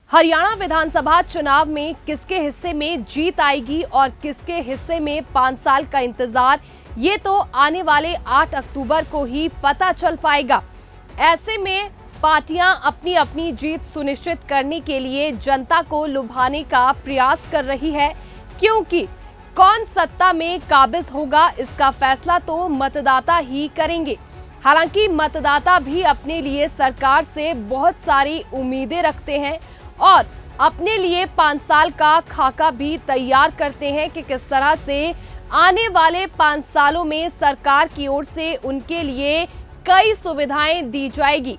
हरियाणा विधानसभा चुनाव में किसके हिस्से में जीत आएगी और किसके हिस्से में 5 साल का इंतजार, ये तो आने वाले 8 अक्टूबर को ही पता चल पाएगा। ऐसे में पार्टियां अपनी अपनी जीत सुनिश्चित करने के लिए जनता को लुभाने का प्रयास कर रही है, क्योंकि कौन सत्ता में काबिज होगा इसका फैसला तो मतदाता ही करेंगे। हालांकि मतदाता भी अपने लिए सरकार से बहुत सारी उम्मीदें रखते हैं और अपने लिए 5 साल का खाका भी तैयार करते हैं कि किस तरह से आने वाले 5 सालों में सरकार की ओर से उनके लिए कई सुविधाएं दी जाएगी।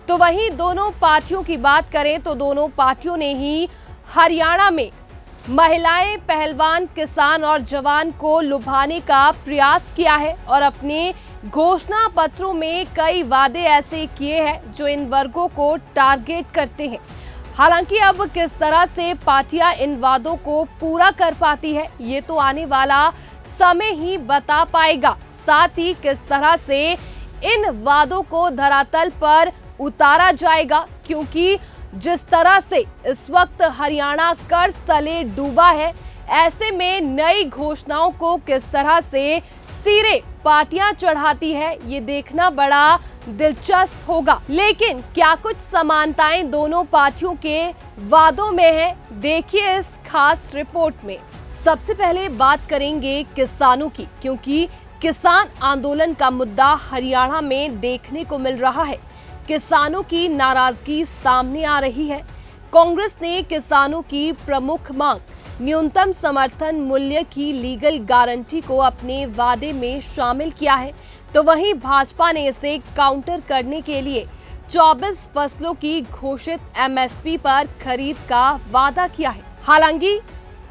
तो वहीं दोनों पार्टियों की बात करें तो दोनों पार्टियों ने ही हरियाणा में महिलाएं, पहलवान, किसान और जवान को लुभाने का प्रयास किया है और अपने घोषणा पत्रों में कई वादे ऐसे किए हैं जो इन वर्गों को टारगेट करते हैं। हालांकि अब किस तरह से पार्टियां इन वादों को पूरा कर पाती है, ये तो आने वाला समय ही बता पाएगा। साथ ही किस तरह से इन वादों को धरातल पर उतारा जाएगा, क्योंकि जिस तरह से इस वक्त हरियाणा कर्ज तले डूबा है, ऐसे में नई घोषणाओं को किस तरह से सिरे पार्टियां चढ़ाती है, ये देखना बड़ा दिलचस्प होगा। लेकिन क्या कुछ समानताएं दोनों पार्टियों के वादों में है, देखिए इस खास रिपोर्ट में। सबसे पहले बात करेंगे किसानों की, क्योंकि किसान आंदोलन का मुद्दा हरियाणा में देखने को मिल रहा है। किसानों की नाराजगी सामने आ रही है। कांग्रेस ने किसानों की प्रमुख मांग न्यूनतम समर्थन मूल्य की लीगल गारंटी को अपने वादे में शामिल किया है, तो वहीं भाजपा ने इसे काउंटर करने के लिए 24 फसलों की घोषित एमएसपी पर खरीद का वादा किया है। हालांकि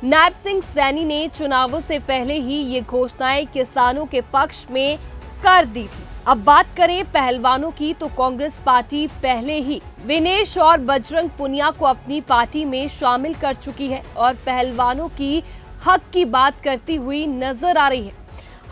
नायब सिंह सैनी ने चुनावों से पहले ही ये घोषणाएं किसानों के पक्ष में कर दी थी। अब बात करें पहलवानों की, तो कांग्रेस पार्टी पहले ही विनेश और बजरंग पुनिया को अपनी पार्टी में शामिल कर चुकी है और पहलवानों की हक की बात करती हुई नजर आ रही है।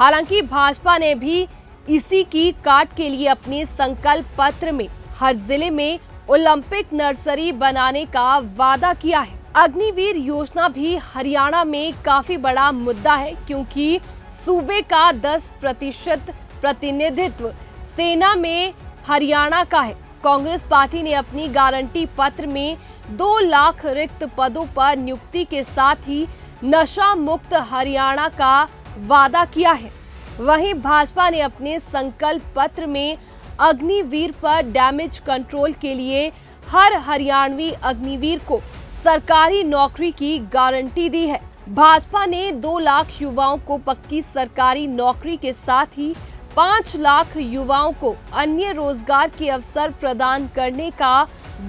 हालांकि भाजपा ने भी इसी की काट के लिए अपने संकल्प पत्र में हर जिले में ओलंपिक नर्सरी बनाने का वादा किया है। अग्निवीर योजना भी हरियाणा में काफी बड़ा मुद्दा है, क्योंकि सूबे का 10% प्रतिनिधित्व सेना में हरियाणा का है। कांग्रेस पार्टी ने अपनी गारंटी पत्र में 2 लाख रिक्त पदों पर नियुक्ति के साथ ही नशा मुक्त हरियाणा का वादा किया है। वहीं भाजपा ने अपने संकल्प पत्र में अग्निवीर पर डैमेज कंट्रोल के लिए हर हरियाणवी अग्निवीर को सरकारी नौकरी की गारंटी दी है। भाजपा ने 2 लाख युवाओं को पक्की सरकारी नौकरी के साथ ही 5 लाख युवाओं को अन्य रोजगार के अवसर प्रदान करने का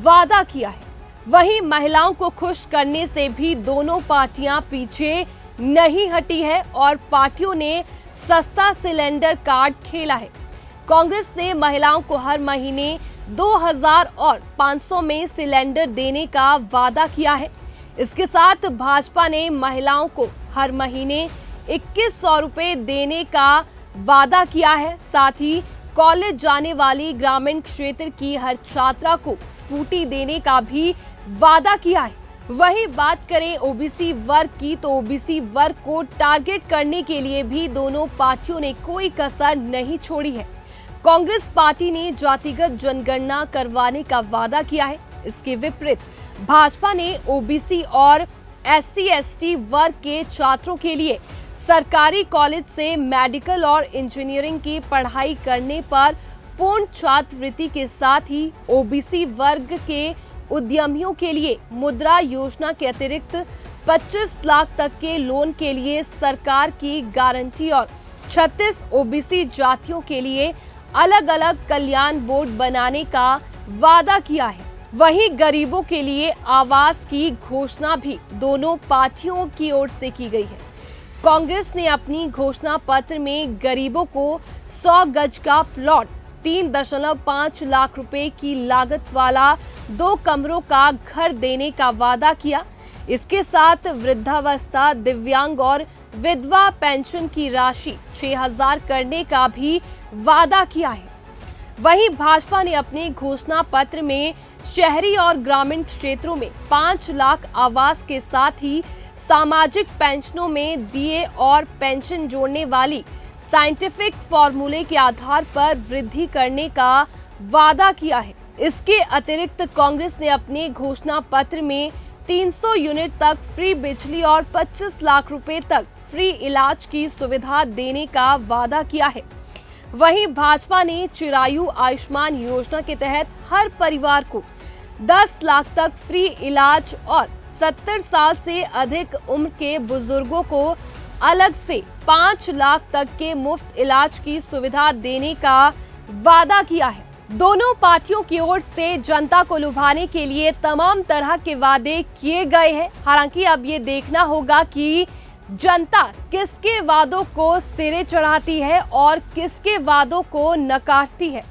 वादा किया है। वहीं महिलाओं को खुश करने से भी दोनों पार्टियां पीछे नहीं हटी है और पार्टियों ने सस्ता सिलेंडर कार्ड खेला है। कांग्रेस ने महिलाओं को हर महीने 2000 और 500 में सिलेंडर देने का वादा किया है। इसके साथ भाजपा ने महिलाओं को हर महीने 2100 रुपए देने का वादा किया है। साथ ही कॉलेज जाने वाली ग्रामीण क्षेत्र की हर छात्रा को स्कूटी देने का भी वादा किया है। वहीं बात करें ओबीसी वर्ग की, तो ओबीसी वर्ग को टारगेट करने के लिए भी दोनों पार्टियों ने कोई कसर नहीं छोड़ी है। कांग्रेस पार्टी ने जातिगत जनगणना करवाने का वादा किया है। इसके विपरीत भाजपा ने ओबीसी और SC/ST वर्ग के छात्रों के लिए सरकारी कॉलेज से मेडिकल और इंजीनियरिंग की पढ़ाई करने पर पूर्ण छात्रवृत्ति के साथ ही ओबीसी वर्ग के उद्यमियों के लिए मुद्रा योजना के अतिरिक्त 25 लाख तक के लोन के लिए सरकार की गारंटी और 36 ओबीसी जातियों के लिए अलग अलग कल्याण बोर्ड बनाने का वादा किया है। वहीं गरीबों के लिए आवास की घोषणा भी दोनों पार्टियों की ओर से की गई है। कांग्रेस ने अपनी घोषणा पत्र में गरीबों को 100 गज का प्लॉट, 3.5 लाख रुपए की लागत वाला 2 कमरों का घर देने का वादा किया। इसके साथ वृद्धावस्था, दिव्यांग और विधवा पेंशन की राशि 6000 करने का भी वादा किया है। वहीं भाजपा ने अपने घोषणा पत्र में शहरी और ग्रामीण क्षेत्रों में 5 लाख आवास के साथ ही सामाजिक पेंशनों में डीए और पेंशन जोड़ने वाली साइंटिफिक फॉर्मूले के आधार पर वृद्धि करने का वादा किया है। इसके अतिरिक्त कांग्रेस ने अपने घोषणा पत्र में 300 यूनिट तक फ्री बिजली और 25 लाख रुपए तक फ्री इलाज की सुविधा देने का वादा किया है। वहीं भाजपा ने चिरायु आयुष्मान योजना के तहत हर परिवार को 10 लाख तक फ्री इलाज और 70 साल से अधिक उम्र के बुजुर्गों को अलग से 5 लाख तक के मुफ्त इलाज की सुविधा देने का वादा किया है। दोनों पार्टियों की ओर से जनता को लुभाने के लिए तमाम तरह के वादे किए गए हैं। हालांकि अब ये देखना होगा कि जनता किसके वादों को सिरे चढ़ाती है और किसके वादों को नकारती है।